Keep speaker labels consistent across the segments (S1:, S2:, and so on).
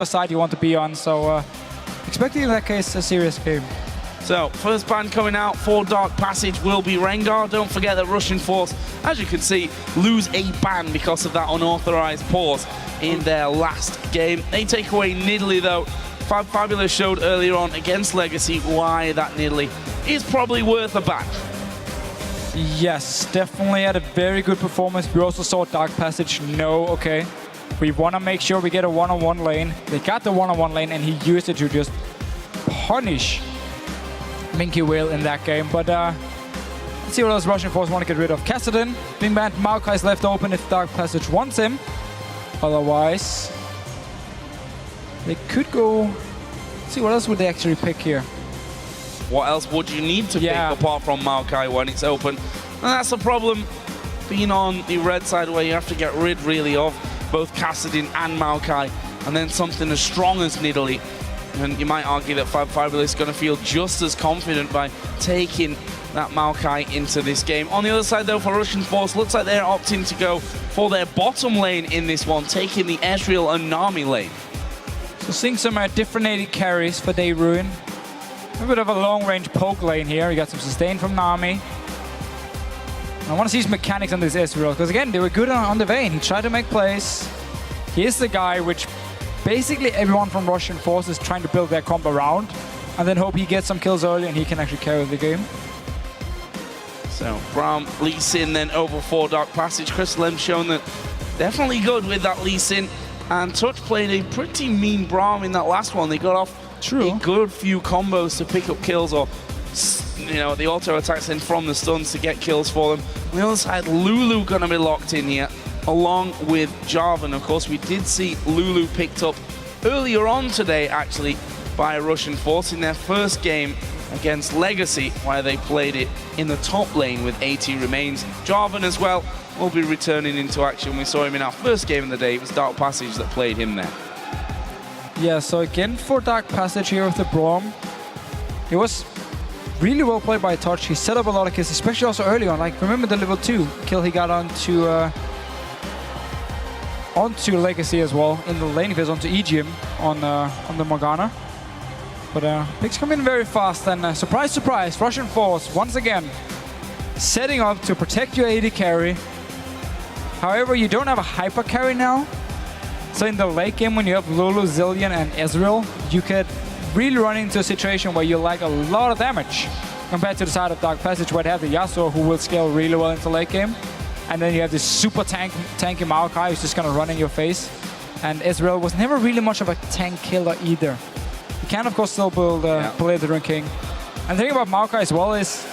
S1: side you want to be on. So expecting in that case a serious game.
S2: So, first ban coming out for Dark Passage will be Rengar. Don't forget that Russian Force, as you can see, lose a ban because of that unauthorized pause in their last game. They take away Nidalee though. Fabulous showed earlier on against Legacy why that Nidalee is probably worth a ban.
S1: Yes, definitely had a very good performance. We also saw Dark Passage know, okay, we want to make sure we get a one-on-one lane. They got the one-on-one lane and he used it to just punish Minky Whale in that game. But let's see what else Russian Force want to get rid of. Kassadin being banned. Maokai is left open if Dark Passage wants him. Otherwise, they could go... Let's see, what else would they actually pick here?
S2: What else would you need to pick apart from Maokai when it's open? And that's the problem being on the red side where you have to get rid really of both Kassadin and Maokai, and then something as strong as Nidalee. And you might argue that Fabulous is going to feel just as confident by taking that Maokai into this game. On the other side, though, for Russian Force, looks like they're opting to go for their bottom lane in this one, taking the Ezreal and Nami lane.
S1: So seeing some different AD carries for Dayruin. A bit of a long-range poke lane here. You got some sustain from Nami. I want to see his mechanics on this Ezreal, because again, they were good on the Vayne. He tried to make plays. He is the guy which basically everyone from Russian Force is trying to build their comp around, and then hope he gets some kills early and he can actually carry the game.
S2: So Braum, Lee Sin then over for Dark Passage. Crystal M shown that definitely good with that Lee Sin, and Touch played a pretty mean Braum in that last one. They got off a good few combos to pick up kills, or the auto attacks in from the stuns to get kills for them. On the other side, Lulu gonna be locked in here, along with Jarvan. Of course, we did see Lulu picked up earlier on today, actually, by Russian Force in their first game against Legacy, where they played it in the top lane with 80 remains. Jarvan as well will be returning into action. We saw him in our first game of the day. It was Dark Passage that played him there.
S1: Yeah, so again for Dark Passage here with the Braum, it was really well played by Touch. He set up a lot of kills, especially also early on. Like, remember the level 2 kill he got onto Legacy as well in the lane phase, onto EGM on the Morgana. But picks come in very fast, and surprise, surprise, Russian Force once again setting up to protect your AD carry. However, you don't have a hyper carry now. So in the late game, when you have Lulu, Zillion, and Ezreal, you could really run into a situation where you lack a lot of damage compared to the side of Dark Passage, where they have the Yasuo, who will scale really well into late game. And then you have this super tanky Maokai who's just going to run in your face. And Ezreal was never really much of a tank killer either. You can, of course, still build play the Rune King. And the thing about Maokai as well is,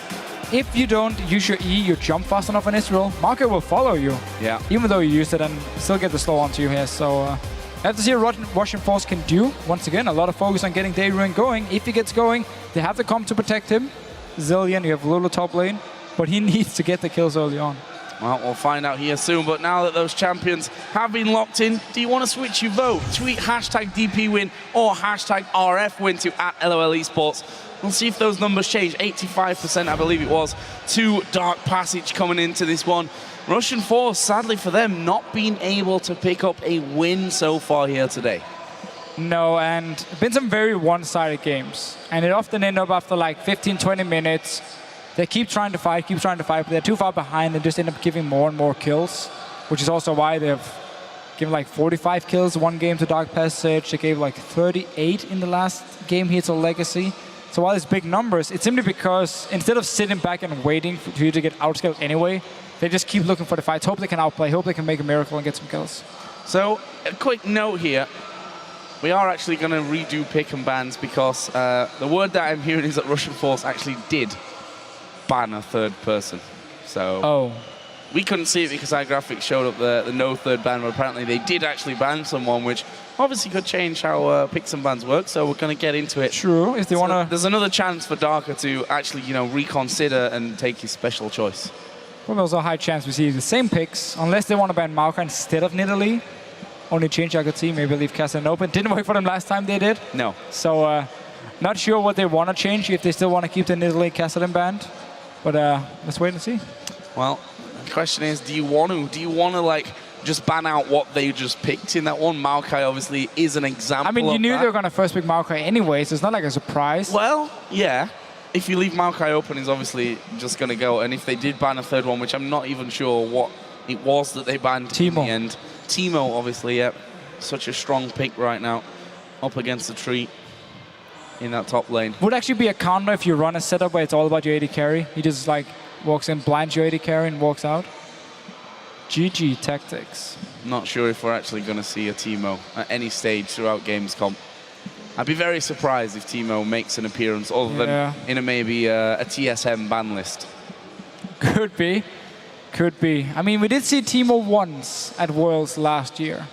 S1: if you don't use your E, you jump fast enough on Ezreal, Maokai will follow you. Yeah. Even though you use it and still get the slow onto you here. So I have to see what Russian Force can do. Once again, a lot of focus on getting Dayruin going. If he gets going, they have the comp to protect him. Zillion, you have Lulu top lane, but he needs to get the kills early on.
S2: Well, we'll find out here soon, but now that those champions have been locked in, do you want to switch your vote? Tweet hashtag DPWin or hashtag RFWin to @LOL Esports. We'll see if those numbers change. 85%, I believe it was, to Dark Passage coming into this one. Russian Force, sadly for them, not being able to pick up a win so far here today.
S1: No, and been some very one-sided games. And it often ends up after like 15, 20 minutes. They keep trying to fight, but they're too far behind and just end up giving more and more kills, which is also why they've given like 45 kills one game to Dark Passage. They gave like 38 in the last game here to Legacy. So while it's big numbers, it's simply because instead of sitting back and waiting for you to get outscaled anyway, they just keep looking for the fights, hope they can outplay, hope they can make a miracle and get some kills.
S2: So, a quick note here. We are actually going to redo pick and bans because the word that I'm hearing is that Russian Force actually did ban a third person. So we couldn't see it because our graphics showed up the no third ban, but apparently they did actually ban someone, which obviously could change how picks and bans work, so we're going to get into it.
S1: True, if they want to...
S2: There's another chance for Darker to actually, reconsider and take his special choice.
S1: Well, there's a high chance we see the same picks, unless they want to ban Maokai instead of Nidalee. Only change I could see, maybe leave Kassadin open. Didn't work for them last time they did.
S2: No.
S1: So, not sure what they want to change, if they still want to keep the Nidalee Kassadin banned. But let's wait and see.
S2: Well, the question is, do you want to like just ban out what they just picked in that one. Maokai obviously is an example.
S1: I mean, you knew
S2: that.
S1: they were going to first pick Maokai anyway, so it's not like a surprise.
S2: Well, yeah. If you leave Maokai open, he's obviously just going to go. And if they did ban a third one, which I'm not even sure what it was that they banned in the end. Teemo, obviously, yeah. Such a strong pick right now. Up against the tree in that top lane.
S1: Would actually be a counter if you run a setup where it's all about your AD carry. He just like walks in, blinds your AD carry and walks out. GG tactics.
S2: Not sure if we're actually going to see a Teemo at any stage throughout Gamescom. I'd be very surprised if Teemo makes an appearance other than in a maybe a TSM ban list.
S1: Could be. Could be. I mean, we did see Teemo once at Worlds last year.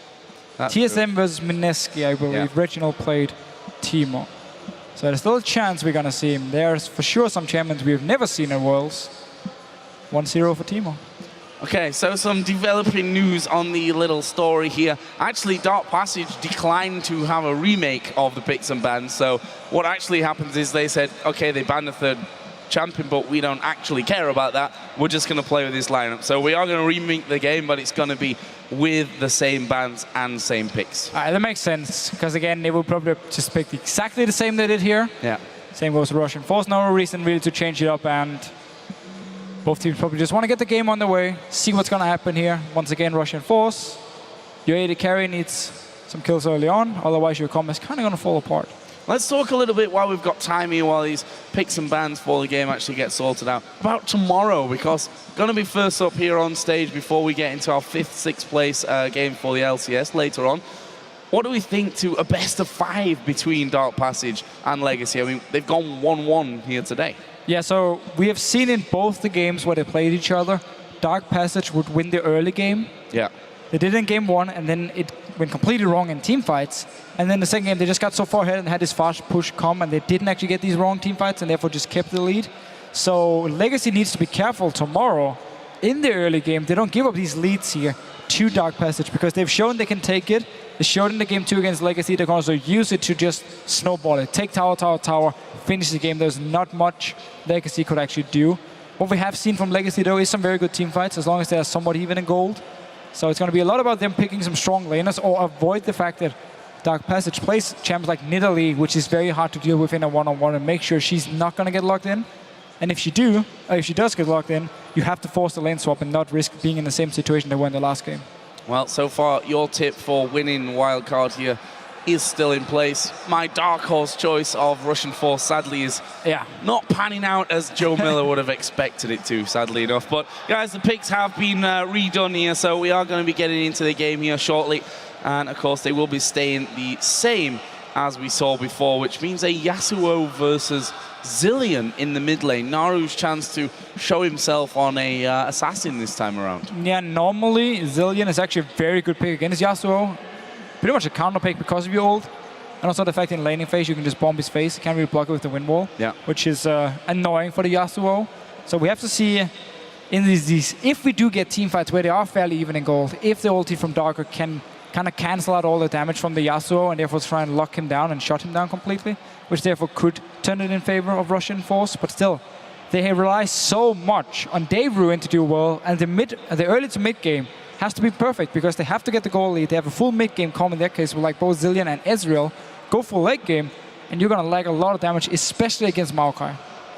S2: That's
S1: TSM
S2: true.
S1: versus Mineski, I believe.
S2: Yeah.
S1: Reginald played Teemo. So there's still a chance we're going to see him. There's for sure some champions we've never seen at Worlds. 1-0 for Teemo.
S2: Okay, so some developing news on the little story here. Actually, Dark Passage declined to have a remake of the picks and bans. So what actually happens is they said, okay, they banned a third champion, but we don't actually care about that. We're just going to play with this lineup. So we are going to remake the game, but it's going to be with the same bans and same picks.
S1: That makes sense, because again, they will probably just pick exactly the same they did here.
S2: Yeah.
S1: Same goes to Russian Force. No reason really to change it up, and both teams probably just want to get the game on the way, see what's going to happen here. Once again, Russian Force. Your AD carry needs some kills early on, otherwise your combo is kind of going to fall apart.
S2: Let's talk a little bit while we've got time here, while these picks and bans for the game actually get sorted out, about tomorrow, because going to be first up here on stage before we get into our 5th, 6th place game for the LCS later on. What do we think to a best of 5 between Dark Passage and Legacy? I mean, they've gone 1-1 here today.
S1: Yeah, so we have seen in both the games where they played each other, Dark Passage would win the early game.
S2: Yeah.
S1: They did in game 1, and then it went completely wrong in team fights. And then the second game, they just got so far ahead and had this fast push come, and they didn't actually get these wrong team fights, and therefore just kept the lead. So Legacy needs to be careful tomorrow. In the early game, they don't give up these leads here to Dark Passage, because they've shown they can take it. They showed in the game 2 against Legacy. They can also use it to just snowball it. Take tower, tower, tower, finish the game. There's not much Legacy could actually do. What we have seen from Legacy, though, is some very good team fights, as long as they are somewhat even in gold. So it's going to be a lot about them picking some strong laners, or avoid the fact that Dark Passage plays champs like Nidalee, which is very hard to deal with in a one-on-one, and make sure she's not going to get locked in. And if she does get locked in, you have to force the lane swap and not risk being in the same situation they were in the last game.
S2: Well, so far, your tip for winning Wildcard here is still in place. My dark horse choice of Russian Force, sadly, is not panning out as Joe Miller would have expected it to, sadly enough. But, guys, the picks have been redone here, so we are going to be getting into the game here shortly. And, of course, they will be staying the same as we saw before, which means a Yasuo versus Zillion in the mid lane. Naru's chance to show himself on a assassin this time around. Yeah,
S1: normally Zillion is actually a very good pick against Yasuo. Pretty much a counter pick because of your ult. And also the fact in laning phase you can just bomb his face. You can't really block it with the wind wall, which is annoying for the Yasuo. So we have to see in these if we do get team fights where they are fairly even in gold, if the ulti from Darker can kind of cancel out all the damage from the Yasuo and therefore try and lock him down and shut him down completely, which therefore could turn it in favor of Russian Force. But still, they rely so much on Dave Ruin to do well, and the early to mid game has to be perfect, because they have to get the goal lead. They have a full mid game come in their case with like both Zillion and Ezreal. Go full late game, and you're going to lag a lot of damage, especially against Maokai.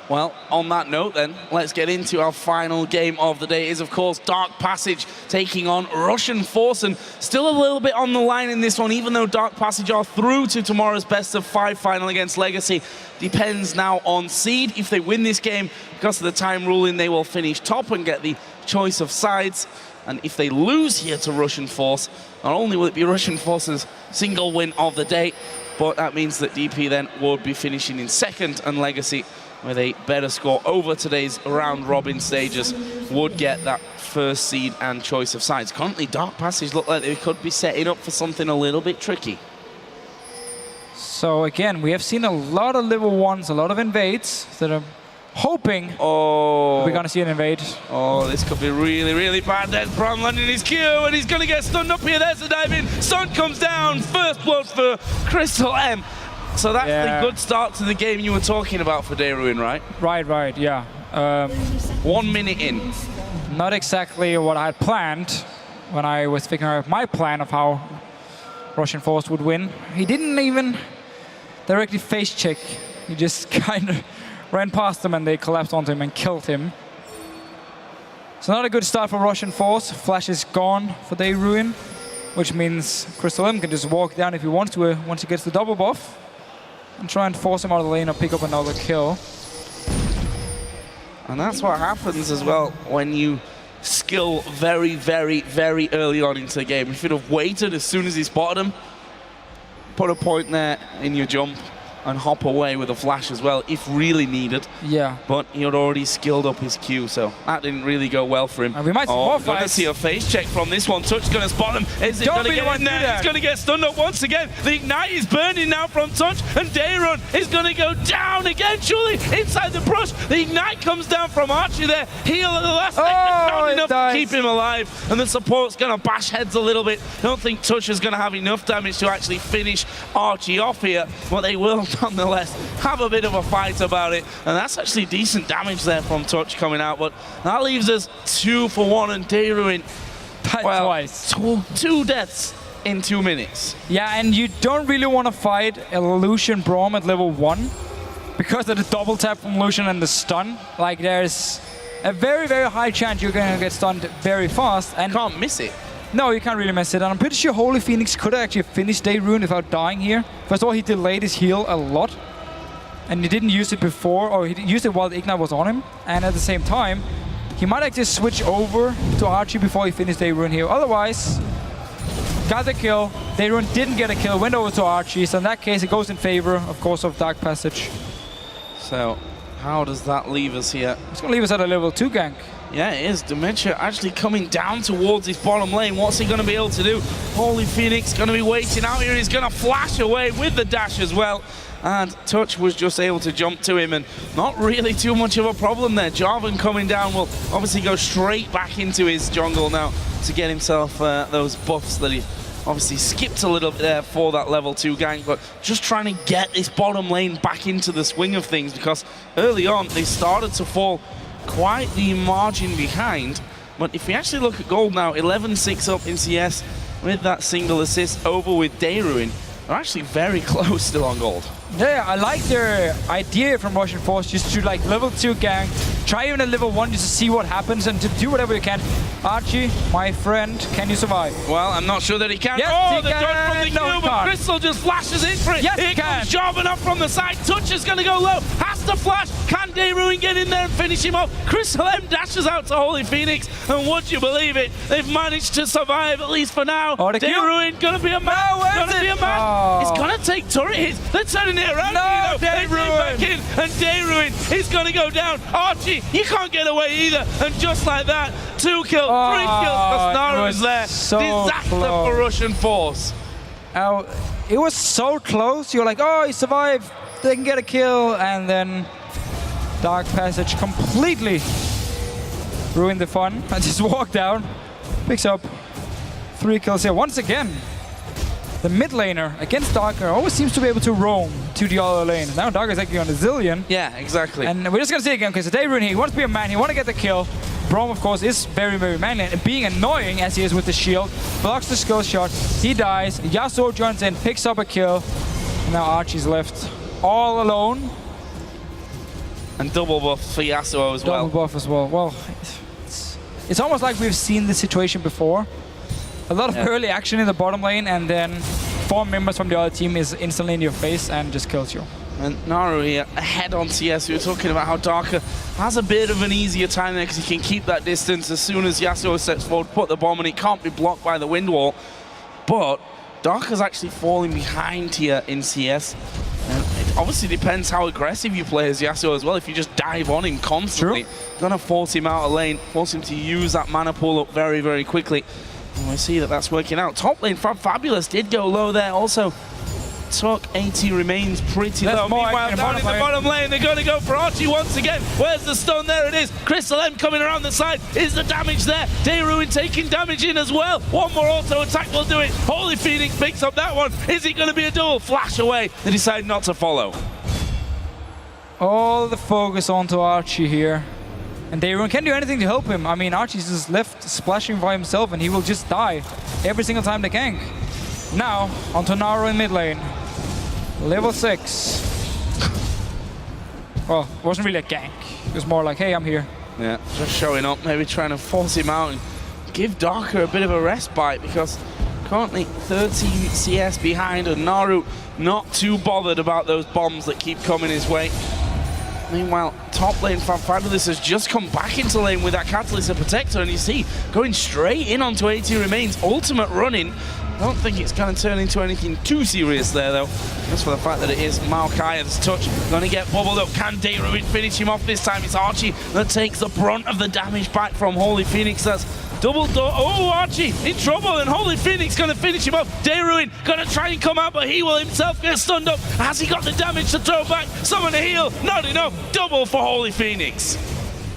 S2: Well, on that note then, let's get into our final game of the day. It is, of course, Dark Passage taking on Russian Force, and still a little bit on the line in this one, even though Dark Passage are through to tomorrow's best of 5 final against Legacy. Depends now on seed. If they win this game, because of the time ruling, they will finish top and get the choice of sides. And if they lose here to Russian Force, not only will it be Russian Force's single win of the day, but that means that DP then would be finishing in second, and Legacy, with a better score over today's round-robin stages, would get that first seed and choice of sides. Currently, Dark Passage look like they could be setting up for something a little bit tricky.
S1: So again, we have seen a lot of level 1s, a lot of invades that are hoping we're going to see an invade.
S2: Oh, this could be really, really bad. There's Braum landing his Q, and he's going to get stunned up here. There's the dive in. Stun comes down. First blood for Crystal M. So that's the good start to the game you were talking about for Daeruin, right?
S1: Right, yeah.
S2: 1 minute in.
S1: Not exactly what I had planned, when I was figuring out my plan of how Russian Force would win. He didn't even directly face check. He just kind of ran past them and they collapsed onto him and killed him. So not a good start for Russian Force. Flash is gone for Day Ruin, which means Crystal M can just walk down if he wants to once he gets the double buff and try and force him out of the lane or pick up another kill.
S2: And that's what happens as well when you skill very, very, very early on into the game. If you'd have waited as soon as he spotted him, put a point there in your jump and hop away with a flash as well, if really needed.
S1: Yeah.
S2: But he had already skilled up his Q, so that didn't really go well for him.
S1: And we might see more
S2: We're going to
S1: fights.
S2: see a face check from this one. Touch going to spot him. Is he going to get in there? He's going to get stunned up once again. The Ignite is burning now from Touch, and Dayrun is going to go down again, surely, inside the brush. The Ignite comes down from Archie there. Heal at the last second, not enough to keep him alive. And the support's going to bash heads a little bit. I don't think Touch is going to have enough damage to actually finish Archie off here, but they will nonetheless have a bit of a fight about it. And that's actually decent damage there from Touch coming out, but that leaves us 2 for 1, and Dayrun, well,
S1: twice.
S2: Two deaths in 2 minutes.
S1: Yeah, and you don't really want to fight a Lucian Braum at level 1 because of the double tap from Lucian and the stun. Like, there's a very, very high chance you're going to get stunned very fast. And
S2: you can't miss it.
S1: No, you can't really miss it. And I'm pretty sure Holy Phoenix could actually finish Day Ruin without dying here. First of all, he delayed his heal a lot. And he didn't use it before, or he used it while the Ignite was on him. And at the same time, he might actually switch over to Archie before he finished Day Ruin here. Otherwise, got the kill. Day Ruin didn't get a kill, went over to Archie. So in that case, it goes in favor, of course, of Dark Passage.
S2: So, how does that leave us here?
S1: It's going to leave us at a level 2 gank.
S2: Yeah, it is. Dementia actually coming down towards his bottom lane. What's he going to be able to do? Holy Phoenix going to be waiting out here. He's going to flash away with the dash as well. And Touch was just able to jump to him, and not really too much of a problem there. Jarvan coming down will obviously go straight back into his jungle now to get himself those buffs that he obviously skipped a little bit there for that level 2 gank, but just trying to get this bottom lane back into the swing of things, because early on they started to fall quite the margin behind. But if we actually look at gold now, 11-6 up in CS with that single assist over with Day Ruin. They're actually very close still on gold.
S1: Yeah, I like their idea from Russian Force, just to like level 2 gank, try even at level 1 just to see what happens and to do whatever you can. Archie, my friend, can you survive?
S2: Well, I'm not sure that he can.
S1: Yes,
S2: oh,
S1: he
S2: the dodge from the
S1: no,
S2: Q, but Crystal just flashes in for it.
S1: Yes,
S2: Here comes Jarvan up from the side. Touch is going to go low. Has to flash. Can Day Ruin get in there and finish him off? Crystal M dashes out to Holy Phoenix, and would you believe it? They've managed to survive, at least for now.
S1: Oh,
S2: Day Ruin going to be a man. Going to be a man.
S1: Oh.
S2: It's going to take turret hits. They're turning it around.
S1: No,
S2: Day Ruin back in, and Day Ruin is going to go down. Archie, you can't get away either. And just like that, 2 kills, 3 kills. Naru's there.
S1: So
S2: disaster
S1: close
S2: for Russian Force.
S1: It was so close. You're like, oh, he survived. They can get a kill. And then Dark Passage completely ruined the fun. I just walked down, picks up 3 kills here. Once again, the mid laner against Darker always seems to be able to roam to the other lane. Now Darker is actually on a zillion.
S2: Yeah, exactly.
S1: And we're just going to see it again, because Day Ruin here, he wants to be a man, he wants to get the kill. Braum, of course, is very, very manly, and being annoying as he is with the shield, blocks the skill shot, he dies, Yasuo joins in, picks up a kill, and now Archie's left all alone.
S2: And double buff for Yasuo as well.
S1: Double buff as well. Well, it's almost like we've seen this situation before. A lot of early action in the bottom lane, and then 4 members from the other team is instantly in your face and just kills you.
S2: And Naru here ahead on CS. We were talking about how Darker has a bit of an easier time there because he can keep that distance. As soon as Yasuo steps forward, put the bomb, and it can't be blocked by the wind wall. But Darker's actually falling behind here in CS. And it obviously depends how aggressive you play as Yasuo as well. If you just dive on him constantly, gonna force him out of lane, force him to use that mana pool up very, very quickly. And we see that that's working out. Top lane, Fabulous did go low there. Also, took 80 remains pretty low. Meanwhile, down in the bottom lane, they're going to go for Archie once again. Where's the stun? There it is. Crystal M coming around the side. Is the damage there? Day Ruin taking damage in as well. One more auto attack will do it. Holy Phoenix picks up that one. Is it going to be a duel? Flash away. They decide not to follow.
S1: All the focus onto Archie here. And Daeron can't do anything to help him. I mean, Archie's just left splashing by himself and he will just die every single time they gank. Now, onto Naru in mid lane. Level 6. Well, it wasn't really a gank. It was more like, hey, I'm here.
S2: Yeah, just showing up, maybe trying to force him out and give Darker a bit of a respite, because currently 13 CS behind, and Naru not too bothered about those bombs that keep coming his way. Meanwhile, top lane Fanfadlis has just come back into lane with that Catalyst and Protector, and you see, going straight in onto 80 remains, ultimate running. I don't think it's going to turn into anything too serious there, though. Just for the fact that it is Maokai's touch. Going to get bubbled up. Can Daeron finish him off this time? It's Archie that takes the brunt of the damage back from Holy Phoenix. That's double door. Oh, Archie in trouble, and Holy Phoenix going to finish him off. Daeron going to try and come out, but he will himself get stunned up. Has he got the damage to throw back? Someone to heal. Not enough. Double for Holy Phoenix.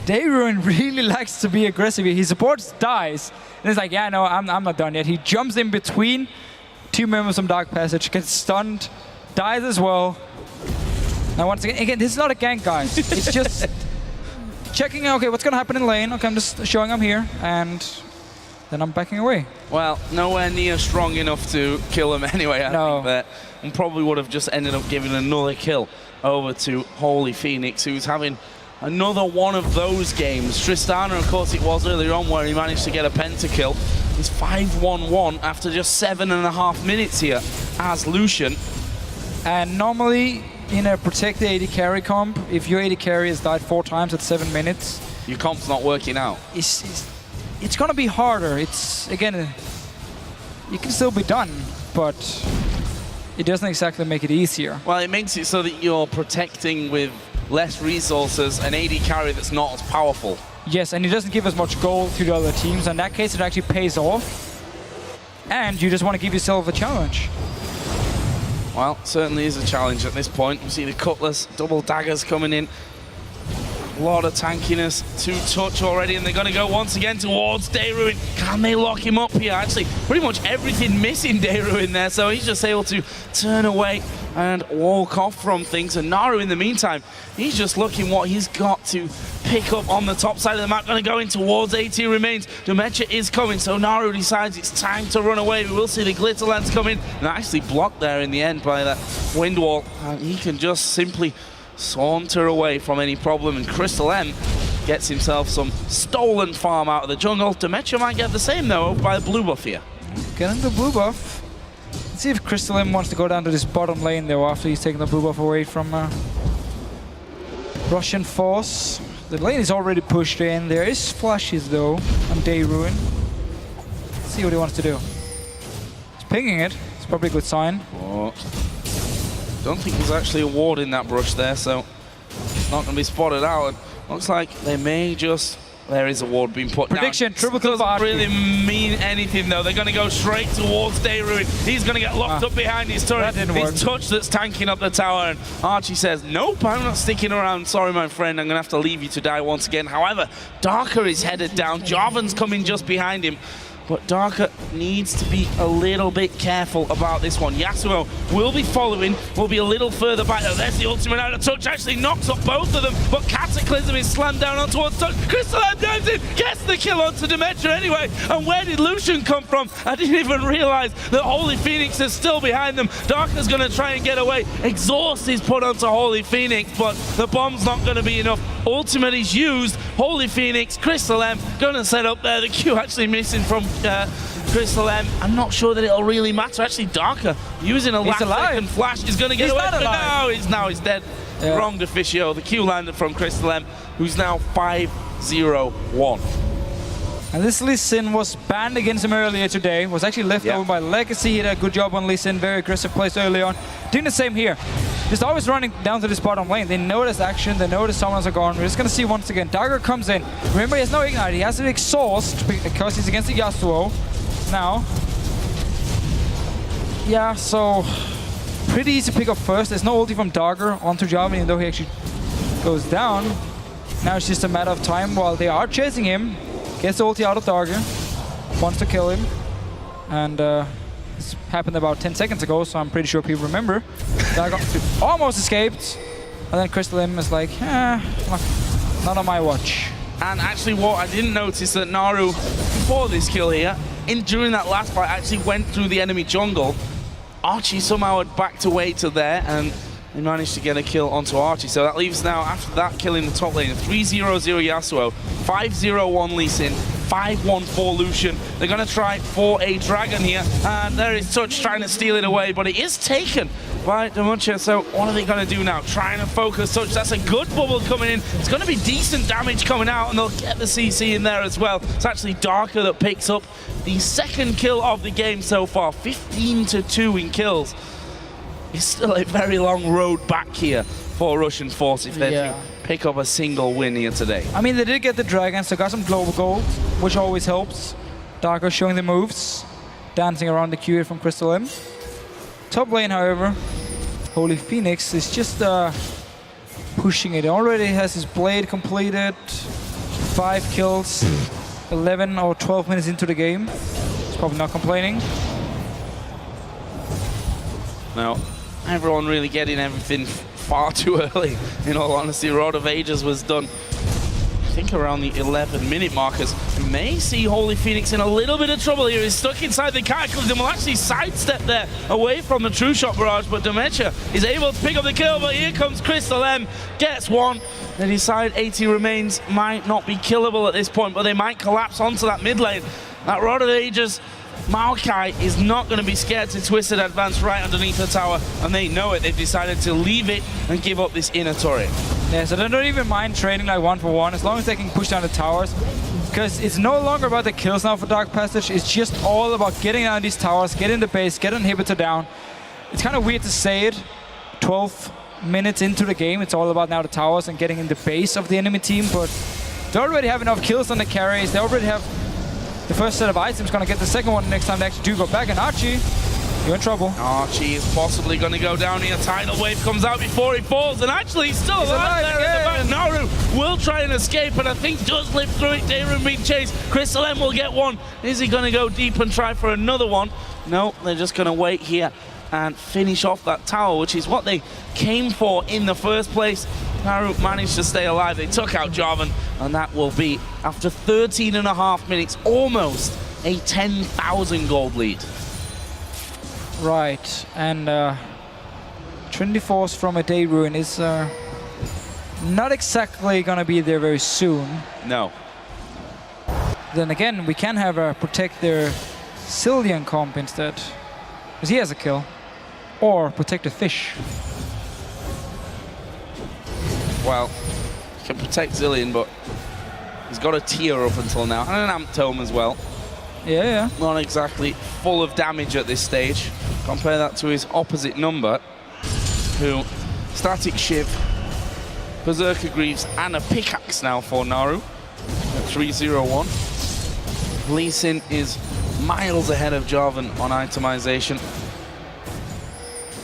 S1: Daeron really likes to be aggressive. He supports, dies, and he's like, yeah, no, I'm not done yet. He jumps in between two members from Dark Passage, gets stunned, dies as well. Now once again, this is not a gank, guys. It's just checking, okay, what's gonna happen in lane? Okay, I'm just showing I'm here, and then I'm backing away.
S2: Well, nowhere near strong enough to kill him anyway, I think that. And probably would have just ended up giving another kill over to Holy Phoenix, who's having another one of those games. Tristana, of course, it was earlier on where he managed to get a pentakill. He's 5-1-1 after just 7.5 minutes here as Lucian.
S1: And normally, in a protected AD carry comp, if your AD carry has died 4 times at 7 minutes,
S2: your comp's not working out.
S1: It's gonna be harder. It's, again, you can still be done, but it doesn't exactly make it easier.
S2: Well, it makes it so that you're protecting with less resources an AD carry that's not as powerful.
S1: Yes, and it doesn't give as much gold to the other teams. In that case, it actually pays off. And you just want to give yourself a challenge.
S2: Well, certainly is a challenge at this point. You see the Cutlass, double daggers coming in. A lot of tankiness, 2 touch already, and they're going to go once again towards Daeron. Can they lock him up here? Actually, pretty much everything missing Daeron there, so he's just able to turn away and walk off from things. And Naru, in the meantime, he's just looking what he's got to pick up on the top side of the map. Going to go in towards 80 remains. Demetra is coming, so Naru decides it's time to run away. We will see the Glitter Lance come in, and actually blocked there in the end by that wind wall. And he can just simply saunter away from any problem, and Crystal M gets himself some stolen farm out of the jungle. Demetra might get the same, though, by the blue buff here.
S1: Getting the blue buff. Let's see if Crystal M wants to go down to this bottom lane, though, after he's taken the blue buff away from Russian Force. The lane is already pushed in. There is flashes, though, on Daeron. Let's see what he wants to do. He's pinging it. It's probably a good sign.
S2: Oh. Don't think there's actually a ward in that brush there, so it's not going to be spotted out. And looks like they may just... There is a ward being put
S1: Prediction,
S2: down.
S1: triple kill for
S2: Doesn't
S1: Archie.
S2: really mean anything, though. They're going to go straight towards Daeron. He's going to get locked up behind his turret. It's Touch that's tanking up the tower, and Archie says, nope, I'm not sticking around. Sorry, my friend, I'm going to have to leave you to die once again. However, Darker is headed down. Jarvan's coming just behind him. But Darker needs to be a little bit careful about this one. Yasuo will be following, will be a little further back. Oh, there's the ultimate out of Touch, actually knocks up both of them, but Cataclysm is slammed down on towards Touch. Crystal M dives in, gets the kill onto Demetra anyway. And where did Lucian come from? I didn't even realize that Holy Phoenix is still behind them. Darker's gonna try and get away. Exhaust is put onto Holy Phoenix, but the bomb's not gonna be enough. Ultimate is used. Holy Phoenix, Crystal M gonna set up there. The Q actually missing from Crystal M. I'm not sure that it'll really matter. Actually, Darker using a last second flash is going to get away. Now he's dead. Yeah. Wrong officio. The Q landed from Crystal M, who's now 5-0-1.
S1: And this Lee Sin was banned against him earlier today. Was actually left over by Legacy. He did a good job on Lee Sin. Very aggressive plays early on. Doing the same here. Just always running down to this bottom lane. They notice action. They notice someone's gone. We're just going to see once again. Dagger comes in. Remember, he has no ignite. He has to exhaust because he's against the Yasuo. Now. Yeah, so pretty easy to pick up first. There's no ulti from Dagger onto Jarvan, even though he actually goes down. Now it's just a matter of time while they are chasing him. Gets the ulti out of Dagger. Wants to kill him. And this happened about 10 seconds ago, so I'm pretty sure people remember. Dagger almost escaped. And then Crystal M is like, not on my watch.
S2: And actually what I didn't notice that Naru, before this kill here, during that last fight, actually went through the enemy jungle. Archie somehow had backed away to there, and they managed to get a kill onto Archie. So that leaves now, after that kill in the top lane, 3-0-0 Yasuo, 5-0-1 Lee Sin, 5-1-4 Lucian. They're going to try for a dragon here, and there is Touch trying to steal it away, but it is taken by Demucha. So what are they going to do now? Trying to focus Touch. That's a good bubble coming in. It's going to be decent damage coming out, and they'll get the CC in there as well. It's actually Darker that picks up the second kill of the game so far, 15-2 in kills. It's still a very long road back here for Russian Force if they pick up a single win here today.
S1: I mean, they did get the dragons, they got some global gold, which always helps. Darko showing the moves, dancing around the Q from Crystal M. Top lane, however, Holy Phoenix is just pushing it. Already has his blade completed, 5 kills, 11 or 12 minutes into the game. He's probably not complaining.
S2: Now, everyone really getting everything far too early. In all honesty, Rod of Ages was done, I think, around the 11-minute markers. We may see Holy Phoenix in a little bit of trouble here. He's stuck inside the catacombs and will actually sidestep there away from the True Shot barrage, but Demecha is able to pick up the kill, but here comes Crystal M, gets one. They decide 80 remains might not be killable at this point, but they might collapse onto that mid lane. That Rod of Ages, Maokai is not going to be scared to Twisted Advance right underneath the tower, and they know it. They've decided to leave it and give up this inner turret.
S1: Yeah, so they don't even mind trading like 1-for-1 as long as they can push down the towers, because it's no longer about the kills now for Dark Passage. It's just all about getting down these towers, getting the base, getting inhibitor down. It's kind of weird to say it 12 minutes into the game. It's all about now the towers and getting in the base of the enemy team, but they already have enough kills on the carries. They already have the first set of items, gonna get the second one next time they actually do go back, and Archie, you're in trouble.
S2: Archie is possibly gonna go down here. Tidal Wave comes out before he falls, and actually he's still alive there in the back. Naru will try and escape, and I think does live through it. Daron being chased. Crystal M will get one. Is he gonna go deep and try for another one? No, they're just gonna wait here and finish off that tower, which is what they came for in the first place. Naru managed to stay alive. They took out Jarvan, and that will be, after 13.5 minutes, almost a 10,000 gold lead.
S1: Right, and Trinity Force from a Day Ruin is not exactly gonna be there very soon.
S2: No.
S1: Then again, we can have protect their Cillian comp instead, because he has a kill. Or protect the fish.
S2: Well, he can protect Zillion, but he's got a tier up until now, and an Amp Tome as well.
S1: Yeah.
S2: Not exactly full of damage at this stage. Compare that to his opposite number, who Static Shiv, Berserker Greaves, and a pickaxe now for Naru at 3-0-1. Lee Sin is miles ahead of Jarvan on itemization.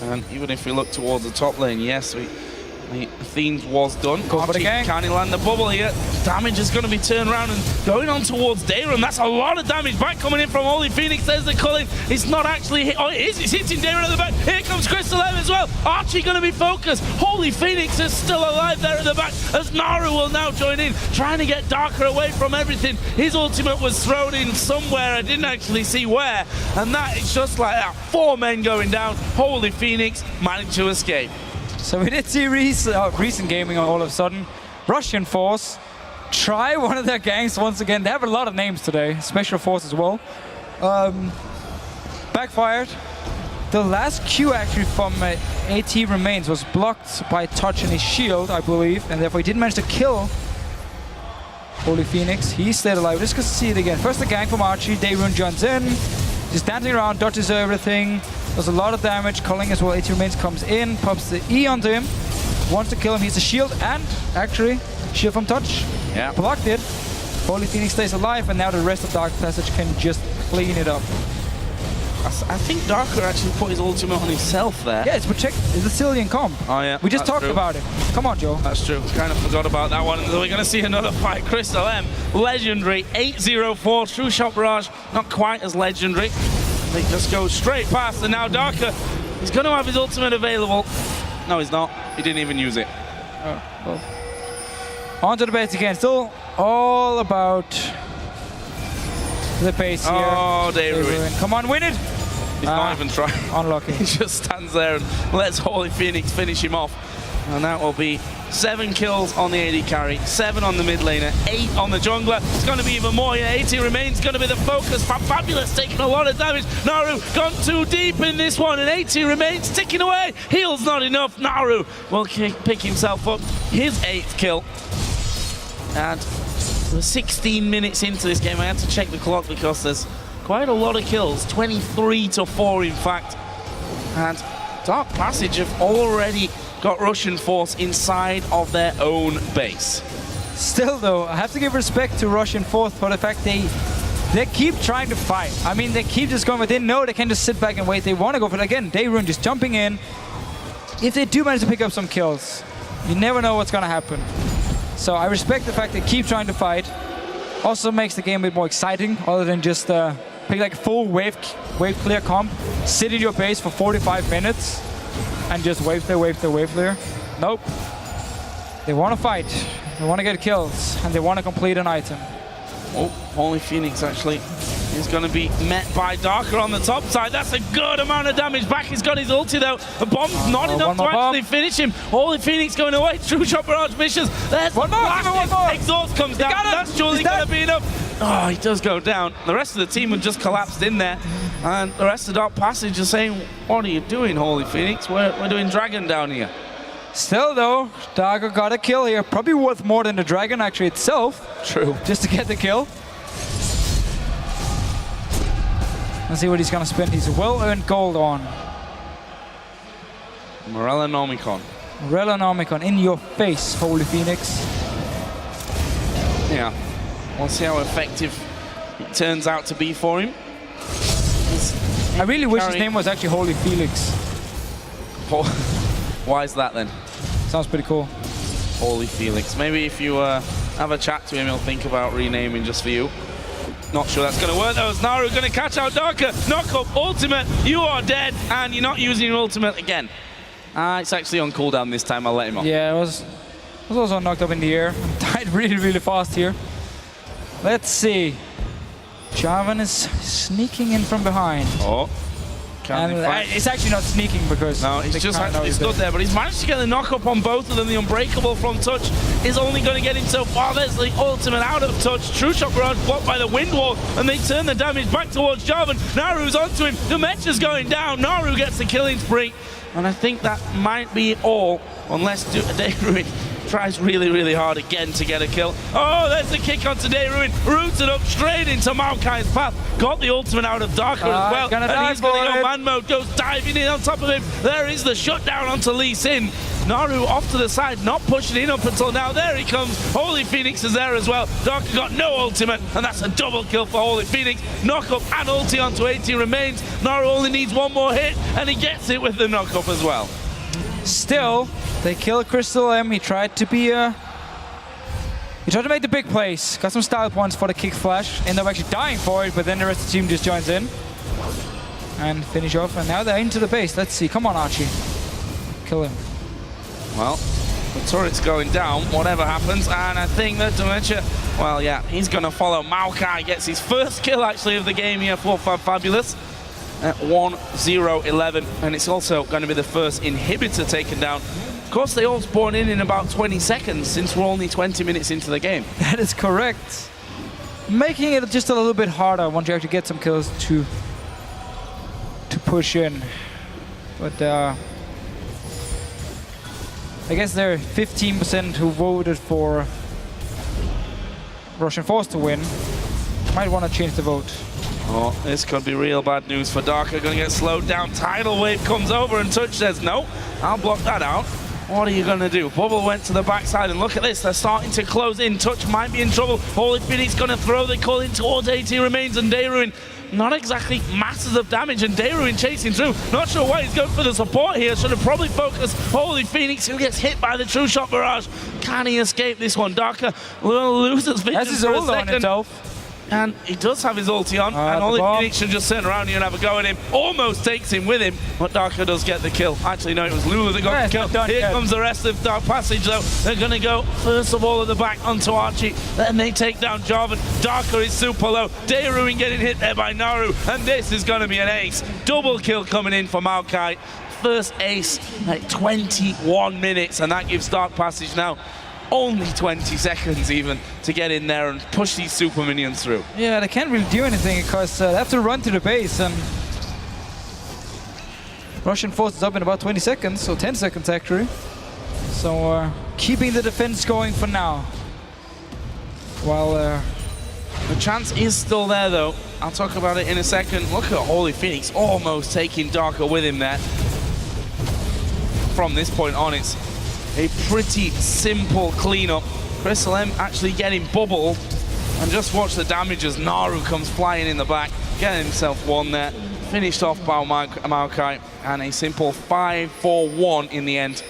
S2: And even if we look towards the top lane, yes, the theme was done. Archie can't land the bubble here. Damage is going to be turned around and going on towards Daron. That's a lot of damage back coming in from Holy Phoenix. There's the culling. It's not actually hit. Oh, it is. It's hitting Daron at the back. Here comes Crystal M as well. Archie going to be focused. Holy Phoenix is still alive there at the back as Naru will now join in, trying to get Darker away from everything. His ultimate was thrown in somewhere. I didn't actually see where. And that is just like that. 4 men going down. Holy Phoenix managed to escape.
S1: So we did see recent gaming all of a sudden. Russian Force try one of their gangs once again. They have a lot of names today, Special Force as well. Backfired. The last Q actually from AT Remains was blocked by Touch and his shield, I believe, and therefore he didn't manage to kill Holy Phoenix. He stayed alive. Just gonna see it again. First the gang from Archie. Daron joins in. Just dancing around, dodges everything. Does a lot of damage. Culling as well. AT Remains comes in, pops the E onto him. Wants to kill him. He's a shield and actually shield from Touch.
S2: Yeah.
S1: Blocked it. Holy Phoenix stays alive, and now the rest of Dark Passage can just clean it up.
S2: I think Darker actually put his ultimate on himself there.
S1: Yeah, it's protect. It's a Cillian comp.
S2: Oh yeah.
S1: We just talked about it. Come on, Joe.
S2: That's true. Kind of forgot about that one. And we're going to see another fight. Crystal M, legendary, 8-0-4. True Shot Barrage, not quite as legendary. They just go straight past, and now Darker is going to have his ultimate available. No, he's not. He didn't even use it.
S1: Oh, well. On to the base again. Still all about the pace here.
S2: Oh, Dayruin.
S1: Come on, win it!
S2: He's not even trying.
S1: Unlucky.
S2: He just stands there and lets Holy Phoenix finish him off. And that will be 7 kills on the AD carry, 7 on the mid laner, 8 on the jungler. It's going to be even more here. 80 remains going to be the focus. Fabulous taking a lot of damage. Naru gone too deep in this one, and 80 remains ticking away. Heal's not enough. Naru will pick himself up. His 8th kill. And we're 16 minutes into this game. I had to check the clock because there's quite a lot of kills. 23-4, in fact. And Dark Passage have already got Russian Force inside of their own base.
S1: Still though, I have to give respect to Russian Force for the fact they keep trying to fight. I mean, they keep just going, but they know they can just sit back and wait. They want to go for it again. Dayruin just jumping in. If they do manage to pick up some kills, you never know what's going to happen. So I respect the fact they keep trying to fight. Also makes the game a bit more exciting, other than just pick like a full wave clear comp, sit in your base for 45 minutes, and just wave clear. Nope. They want to fight. They want to get kills, and they want to complete an item.
S2: Oh, Holy Phoenix actually is going to be met by Darker on the top side. That's a good amount of damage back. He's got his ulti though. The bomb's not enough to actually finish him. Holy Phoenix going away. True Shot Barrage missions. There's
S1: one more.
S2: Exhaust comes down. That's surely going to be enough. Oh, he does go down. The rest of the team have just collapsed in there. And the rest of Dark Passage are saying, what are you doing, Holy Phoenix? We're doing Dragon down here.
S1: Still though, Darker got a kill here. Probably worth more than the Dragon actually itself.
S2: True.
S1: Just to get the kill. Let's see what he's going to spend his well-earned gold on.
S2: Morella Nomicon.
S1: Morella Nomicon in your face, Holy Phoenix.
S2: Yeah. We'll see how effective it turns out to be for him.
S1: I really wish his name was actually Holy Felix.
S2: Why is that then?
S1: Sounds pretty cool.
S2: Holy Felix. Maybe if you have a chat to him, he'll think about renaming just for you. Not sure that's going to work though. Is Naru going to catch out Darker? Knock up ultimate. You are dead, and you're not using your ultimate again. It's actually on cooldown this time. I'll let him off.
S1: Yeah, it was also knocked up in the air. Died really fast here. Let's see. Jarvan is sneaking in from behind.
S2: Oh.
S1: And it's actually not sneaking because...
S2: No, he's just actually stood there, but he's managed to get the knock-up on both of them. The Unbreakable from Touch is only going to get him so far. There's the ultimate out of Touch. True Shot Barrage blocked by the Wind Wall, and they turn the damage back towards Jarvan. Naru's onto him. The Mecha's going down. Naru gets the killing spree. And I think that might be all, unless Dayruin tries really hard again to get a kill. Oh, there's the kick onto Dayruin. Rooted up straight into Maokai's path. Got the ultimate out of Darker as well. And he's going to go man mode. Goes diving in on top of him. There is the shutdown onto Lee Sin. Naru off to the side, not pushing in up until now. There he comes. Holy Phoenix is there as well. Darker got no ultimate, and that's a double kill for Holy Phoenix. Knock up and ulti onto 80 remains. Naru only needs one more hit, and he gets it with the knock up as well.
S1: Still, they kill Crystal M. He tried to be he tried to make the big plays. Got some style points for the kick flash. Ended up actually dying for it, but then the rest of the team just joins in and finish off. And now they're into the base. Let's see. Come on, Archie. Kill him.
S2: Well, the turret's going down, whatever happens, and I think that Dementia, well, yeah, he's going to follow. Maokai gets his first kill, actually, of the game here for Fabulous at 1-0-11, and it's also going to be the first inhibitor taken down. Of course, they all spawn in about 20 seconds, since we're only 20 minutes into the game.
S1: That is correct. Making it just a little bit harder once you actually get some kills to push in. But I guess there are 15% who voted for Russian Force to win. Might want to change the vote.
S2: Oh, this could be real bad news for Darker. Going to get slowed down. Tidal Wave comes over and Touch says, no, I'll block that out. What are you going to do? Bubble went to the backside, and look at this. They're starting to close in. Touch might be in trouble. Holy Phoenix going to throw the call in towards 80 remains, and Dayruin. Not exactly masses of damage, and Dayruin chasing through. Not sure why he's going for the support here. Should have probably focused Holy Phoenix, who gets hit by the True Shot Barrage. Can he escape this one? Darker loses vision
S1: That's his
S2: for a
S1: ult on
S2: second.
S1: himself.
S2: And he does have his ulti on, and all it needs to just turn around here and have a go at him. Almost takes him with him, but Darker does get the kill. Actually, no, it was Lulu that got the kill. Here comes the rest of Dark Passage, though. They're going to go, first of all, at the back onto Archie. Then they take down Jarvan. Darker is super low. Dayruin getting hit there by Naru, and this is going to be an ace. Double kill coming in for Maokai. First ace at 21 minutes, and that gives Dark Passage now only 20 seconds even to get in there and push these super minions through.
S1: Yeah, they can't really do anything because they have to run to the base, and Russian force is up in about 20 seconds, so 10 seconds actually. So keeping the defense going for now. While
S2: the chance is still there though. I'll talk about it in a second. Look at Holy Phoenix almost taking Darker with him there. From this point on, it's a pretty simple cleanup. Crystal M actually getting bubbled, and just watch the damage as Naru comes flying in the back, getting himself one there. Finished off by Maokai, and a simple 5-4-1 in the end.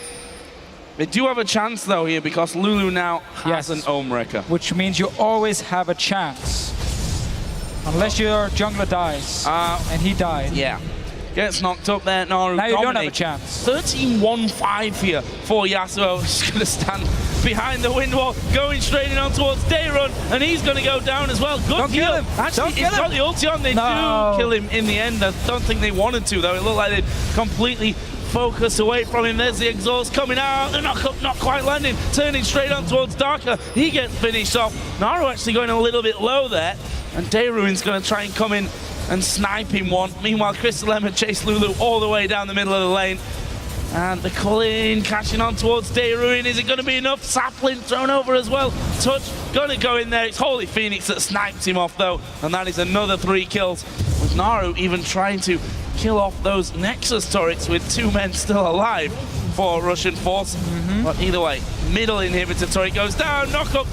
S2: They do have a chance though here because Lulu now has an Ohm Wrecker.
S1: Which means you always have a chance. Unless your jungler dies, and he died.
S2: Yeah. Gets knocked up there, Naru.
S1: Now you don't have a chance.
S2: 13-1-5 here for Yasuo. He's going to stand behind the wind wall, going straight in on towards Dayrun, and he's going to go down as well. Good
S1: kill him.
S2: Actually, he's got the ulti on. They do kill him in the end. I don't think they wanted to, though. It looked like they'd completely focus away from him. There's the exhaust coming out. The knock-up not quite landing. Turning straight on towards Darker. He gets finished off. Naru actually going a little bit low there, and Dayruin's going to try and come in and snipe him one. Meanwhile, Crystal M had chased Lulu all the way down the middle of the lane. And the clean catching on towards Dayruin. Is it going to be enough? Sapling thrown over as well. Touch going to go in there. It's Holy Phoenix that snipes him off though. And that is another 3 kills. With Naru even trying to kill off those Nexus turrets with 2 men still alive for Russian force. But either way, middle inhibitor turret goes down. Knock up.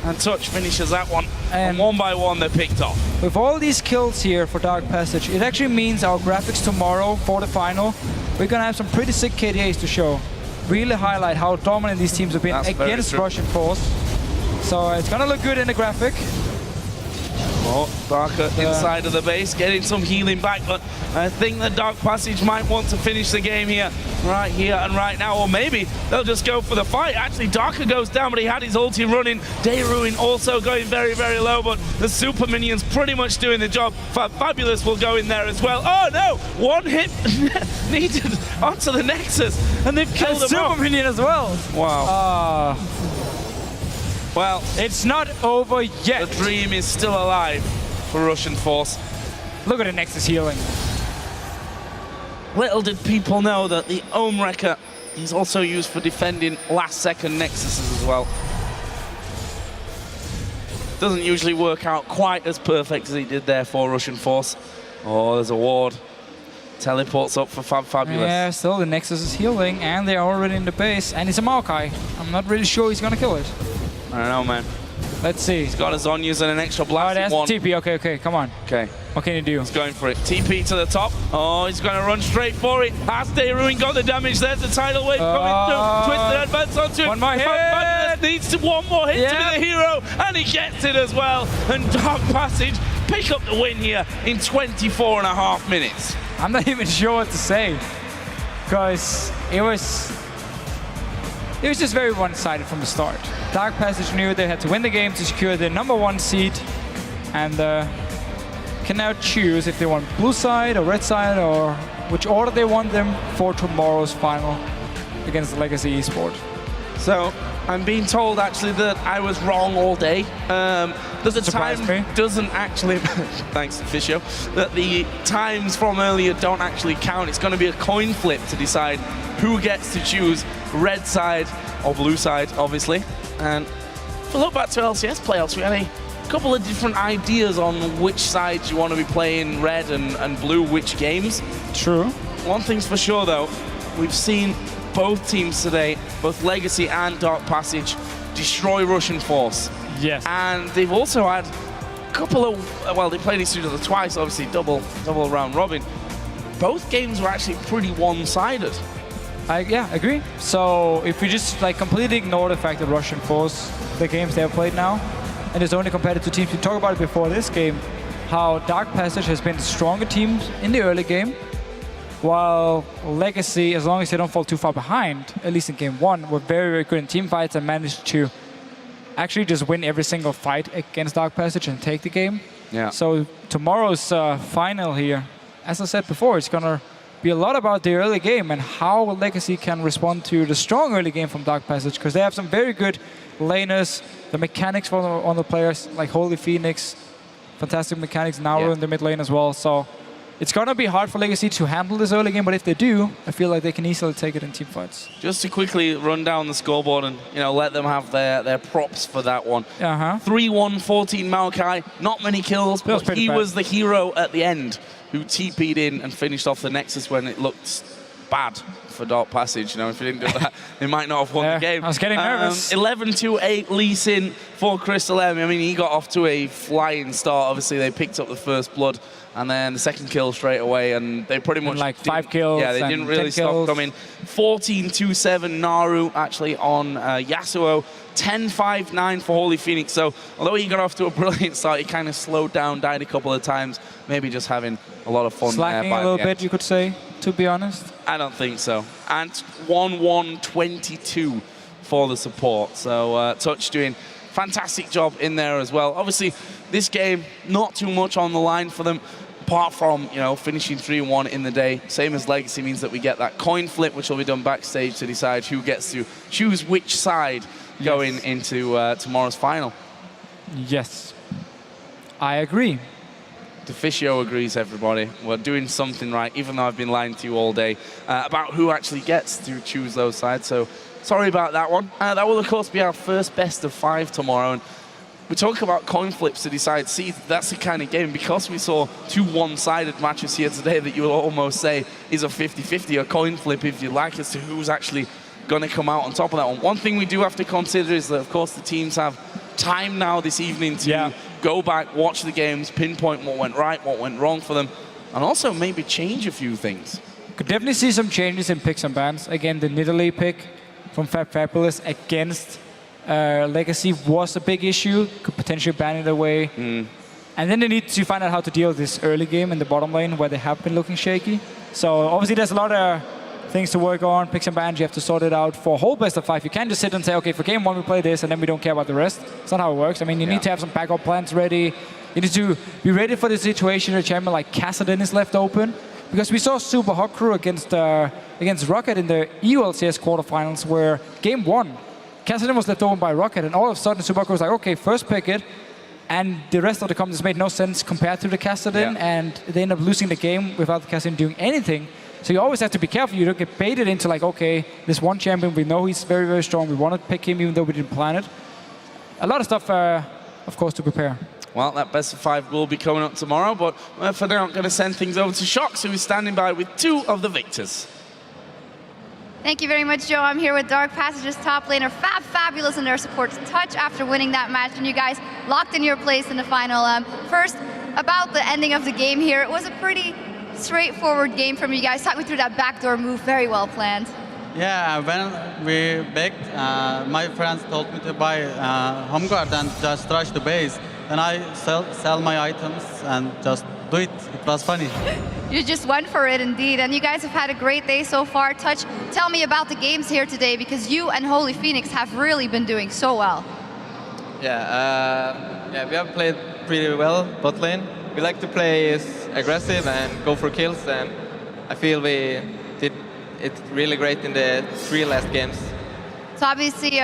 S2: And Touch finishes that one. And one by one, they're picked off.
S1: With all these kills here for Dark Passage, it actually means our graphics tomorrow for the final, we're going to have some pretty sick KDAs to show. Really highlight how dominant these teams have been against Russian force. So it's going to look good in the graphic.
S2: Oh, Darker inside of the base, getting some healing back, but I think the Dark Passage might want to finish the game here and right now, or maybe they'll just go for the fight. Actually, Darker goes down, but he had his ulti running. Dayruin also going very, very low, but the super minions pretty much doing the job. Fabulous will go in there as well. Oh no, one hit needed onto the Nexus, and they've killed him
S1: super minion as well.
S2: Wow. Well,
S1: it's not over yet.
S2: The dream is still alive for Russian force.
S1: Look at the Nexus healing.
S2: Little did people know that the Ohm Wrecker is also used for defending last-second Nexuses as well. Doesn't usually work out quite as perfect as he did there for Russian force. Oh, there's a ward. Teleports up for Fabulous.
S1: Yeah, still the Nexus is healing, and they're already in the base, and it's a Maokai. I'm not really sure he's gonna kill it.
S2: I don't know, man.
S1: Let's see.
S2: He's got a Zhonya's and an extra blast.
S1: Oh, that's TP. Okay, come on.
S2: Okay.
S1: What can you do?
S2: He's going for it. TP to the top. Oh, he's going to run straight for it. Has Dayruin got the damage? There's the tidal wave coming through. Twisted advance onto it.
S1: One more hit.
S2: Needs one more hit to be the hero, and he gets it as well. And Dark Passage pick up the win here in 24.5 minutes.
S1: I'm not even sure what to say, because it was just very one-sided from the start. Dark Passage knew they had to win the game to secure the #1 seed, and can now choose if they want blue side or red side, or which order they want them for tomorrow's final against the Legacy Esport.
S2: So I'm being told actually that I was wrong all day. That the time doesn't actually, thanks Fisho, that the times from earlier don't actually count. It's going to be a coin flip to decide who gets to choose red side or blue side, obviously. And if we look back to LCS playoffs, we had a couple of different ideas on which sides you want to be playing, red and blue, which games.
S1: True.
S2: One thing's for sure though, we've seen both teams today, both Legacy and Dark Passage, destroy Russian force.
S1: Yes.
S2: And they've also had a couple of, well, they played each other twice, obviously double round robin. Both games were actually pretty one-sided.
S1: Yeah, agree. So if we just completely ignore the fact that Russian force, the games they have played now, and it's only compared to teams. We talked about it before this game, how Dark Passage has been the stronger teams in the early game, while Legacy, as long as they don't fall too far behind, at least in game 1, were very, very good in team fights and managed to actually just win every single fight against Dark Passage and take the game.
S2: Yeah.
S1: So tomorrow's final here, as I said before, it's going to be a lot about the early game and how Legacy can respond to the strong early game from Dark Passage, because they have some very good laners, the mechanics on the players, like Holy Phoenix, fantastic mechanics, Naru in the mid lane as well. So it's going to be hard for Legacy to handle this early game, but if they do, I feel like they can easily take it in team fights.
S2: Just to quickly run down the scoreboard and let them have their props for that one. 3-1, 14 Maokai, not many kills, but he was the hero at the end who TP'd in and finished off the Nexus when it looked bad for Dark Passage. If he didn't do that, they might not have won the game.
S1: I was getting nervous.
S2: 11-8 Lee Sin for Crystal M. I mean, he got off to a flying start. Obviously, they picked up the first blood and then the second kill straight away, and they pretty much
S1: like 5 kills.
S2: Yeah, they didn't really stop coming. 14-7 Naru actually on Yasuo. 10-5-9 for Holy Phoenix. So although he got off to a brilliant start, he kind of slowed down, died a couple of times, maybe just having a lot of fun.
S1: Slacking a little bit, you could say, to be honest.
S2: I don't think so. And 1-1-22 for the support. So Touch doing fantastic job in there as well. Obviously, this game, not too much on the line for them, apart from, finishing 3-1 in the day. Same as Legacy means that we get that coin flip, which will be done backstage to decide who gets to choose which side going into tomorrow's final.
S1: Yes, I agree.
S2: Deficio agrees, everybody. We're doing something right, even though I've been lying to you all day about who actually gets to choose those sides. So sorry about that one. That will, of course, be our first best of 5 tomorrow. And we talk about coin flips to decide seeds. That's the kind of game, because we saw 2 one-sided matches here today, that you will almost say is a 50-50, a coin flip, if you like, as to who's actually going to come out on top of that one. One thing we do have to consider is that, of course, the teams have time now this evening to go back, watch the games, pinpoint what went right, what went wrong for them, and also maybe change a few things.
S1: Could definitely see some changes in picks and bans. Again, the Nidalee pick from Fabulous against Legacy was a big issue. Could potentially ban it away. And then they need to find out how to deal with this early game in the bottom lane, where they have been looking shaky. So obviously there's a lot of things to work on, picks and bans, you have to sort it out for a whole best of 5. You can't just sit and say, okay, for game 1 we play this and then we don't care about the rest. It's not how it works. I mean, you need to have some backup plans ready. You need to be ready for the situation a champion like Kassadin is left open. Because we saw Super Hot Crew against Rocket in the EULCS quarterfinals, where game 1, Kassadin was left open by Rocket, and all of a sudden Super Hot Crew was like, okay, first pick it, and the rest of the combos made no sense compared to the Kassadin, and they end up losing the game without the Kassadin doing anything. So you always have to be careful. You don't get baited into like, okay, this one champion, we know he's very, very strong. We want to pick him even though we didn't plan it. A lot of stuff, of course, to prepare.
S2: Well, that best of 5 will be coming up tomorrow, but for now, I'm going to send things over to Shox, who is standing by with 2 of the victors.
S3: Thank you very much, Joe. I'm here with Dark Passage's top laner, Fabulous, and their support Touch after winning that match, and you guys locked in your place in the final. First, about the ending of the game here, it was a pretty straightforward game from you guys. Talk me through that backdoor move, very well planned.
S4: Yeah, when we begged, my friends told me to buy home guard and just rush the base. Then I sell my items and just do it. It was funny.
S3: You just went for it indeed, and you guys have had a great day so far. Touch, tell me about the games here today, because you and Holy Phoenix have really been doing so well.
S5: Yeah, we have played pretty well bot lane. We like to play aggressive and go for kills, and I feel we did it really great in the 3 last games.
S3: So obviously,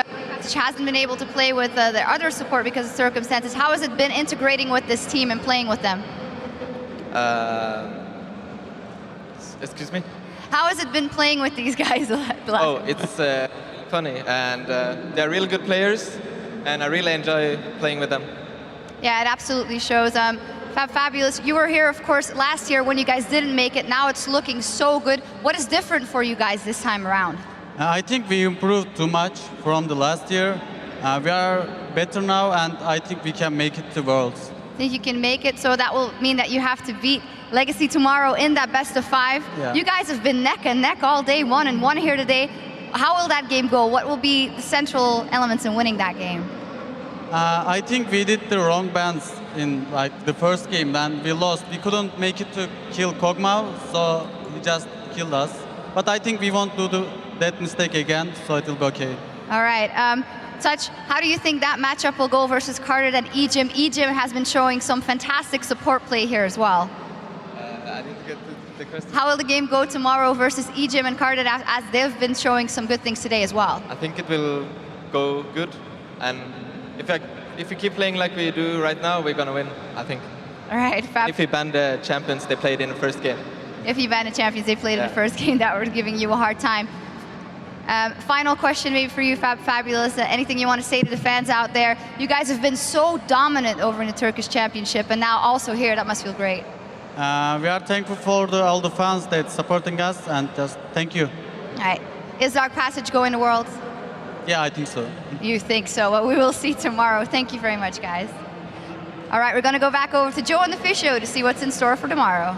S3: hasn't been able to play with the other support because of circumstances. How has it been integrating with this team and playing with them?
S5: Excuse me?
S3: How has it been playing with these guys?
S5: Oh, it's funny, and they're really good players, and I really enjoy playing with them.
S3: Yeah, it absolutely shows. Fabulous, you were here, of course, last year when you guys didn't make it. Now it's looking so good. What is different for you guys this time around?
S4: I think we improved too much from the last year. We are better now, and I think we can make it to Worlds.
S3: Think you can make it, so that will mean that you have to beat Legacy tomorrow in that best of 5.
S4: Yeah.
S3: You guys have been neck and neck all day, 1-1 here today. How will that game go? What will be the central elements in winning that game?
S4: I think we did the wrong bans in like the first game, then we lost. We couldn't make it to kill Kog'Maw, so he just killed us. But I think we won't do that mistake again, so it will be okay.
S3: All right. Touch, how do you think that matchup will go versus Carded and Ejim? Ejim has been showing some fantastic support play here as well.
S5: I didn't get the question.
S3: How will the game go tomorrow versus Ejim and Carded as they've been showing some good things today as well?
S5: I think it will go good, and if we keep playing like we do right now, we're gonna win, I think.
S3: All right, Fab.
S5: If we ban the champions they played in the first game.
S3: If you ban the champions they played in the first game that were giving you a hard time. Final question maybe for you, Fabulous. Anything you want to say to the fans out there? You guys have been so dominant over in the Turkish Championship, and now also here, that must feel great.
S4: We are thankful for all the fans that supporting us, and just thank you.
S3: All right. Is Dark Passage going to Worlds?
S4: Yeah, I think so.
S3: You think so? Well, we will see tomorrow. Thank you very much, guys. All right, we're going to go back over to Joe and the Fish Show to see what's in store for tomorrow.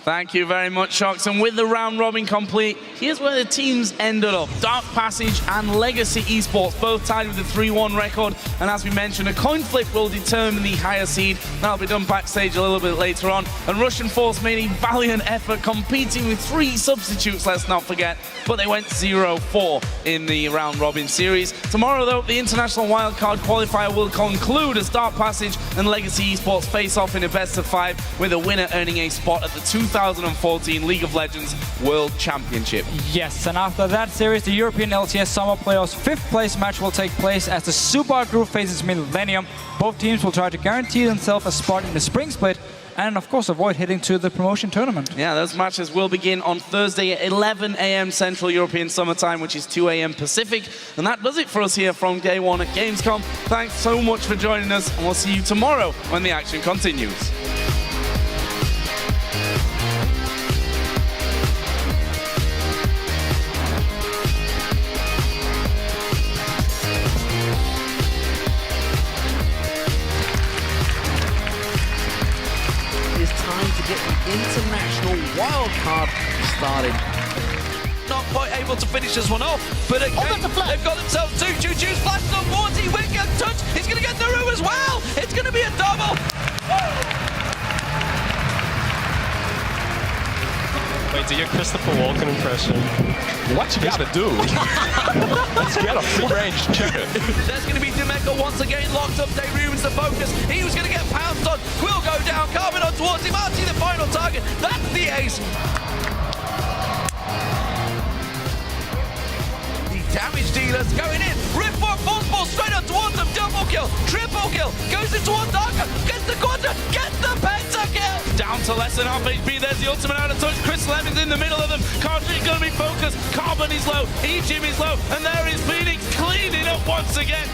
S2: Thank you very much, Shocks. And with the round robin complete, here's where the teams ended up. Dark Passage and Legacy Esports both tied with a 3-1 record. And as we mentioned, a coin flip will determine the higher seed. That'll be done backstage a little bit later on. And Russian Force made a valiant effort competing with 3 substitutes, let's not forget. But they went 0-4 in the round robin series. Tomorrow, though, the International Wildcard qualifier will conclude as Dark Passage and Legacy Esports face off in a best of 5, with a winner earning a spot at the 2014 League of Legends World Championship.
S1: Yes, and after that series, the European LCS Summer Playoffs 5th place match will take place as the Super Group faces Millennium. Both teams will try to guarantee themselves a spot in the spring split and, of course, avoid heading to the promotion tournament.
S2: Yeah, those matches will begin on Thursday at 11 a.m. Central European Summer Time, which is 2 a.m. Pacific. And that does it for us here from Day 1 at Gamescom. Thanks so much for joining us, and we'll see you tomorrow when the action continues.
S6: Get the international wildcard started.
S7: Not quite able to finish this one off, but again, they've got themselves 2 Choo-Choos flashed on board. Wicked touch, he's going to get through as well. It's going to be a double.
S8: Wait, do your Christopher Walken impression. What you gotta do? Let's get a full-range chicken.
S7: There's going to be Demeco once again locked up. Dayrum's the focus. He was going to get pounced on. Will go down. Carbon on towards him. Archie the final target. That's the ace. The damage dealers going in. Rip for force ball straight on towards him. Double kill. Triple kill. Goes in towards Darker. Gets the quadra. Gets the pentakill.
S2: Down to less than half HP. There's the ultimate out of touch. Chris Lemon's in the middle of them. Cartridge is going to be focused. Carbon is low. Ejim is low. And there is Phoenix cleaning up once again.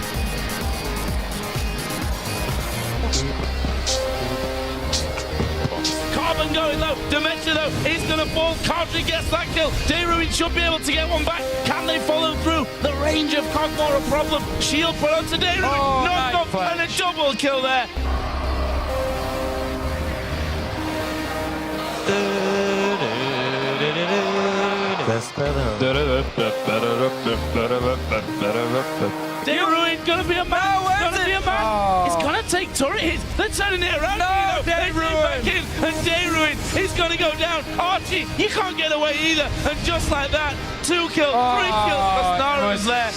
S2: Carbon going low. Dementia though, he's going to fall. Cartridge gets that kill. Dayruming should be able to get one back. Can they follow through? The range of Kog'Maw a problem. Shield put onto Dayruming.
S1: Oh,
S2: Knocked off and a double kill there. Dayruming gonna be a man. Gonna be a man.
S1: Oh.
S2: It's gonna take turret hits. They're turning it around.
S1: No,
S2: They bring back in, and Dayruming is gonna go down. Archie, you can't get away either. And just like that, 2 kills, 3 kills. Astara is there.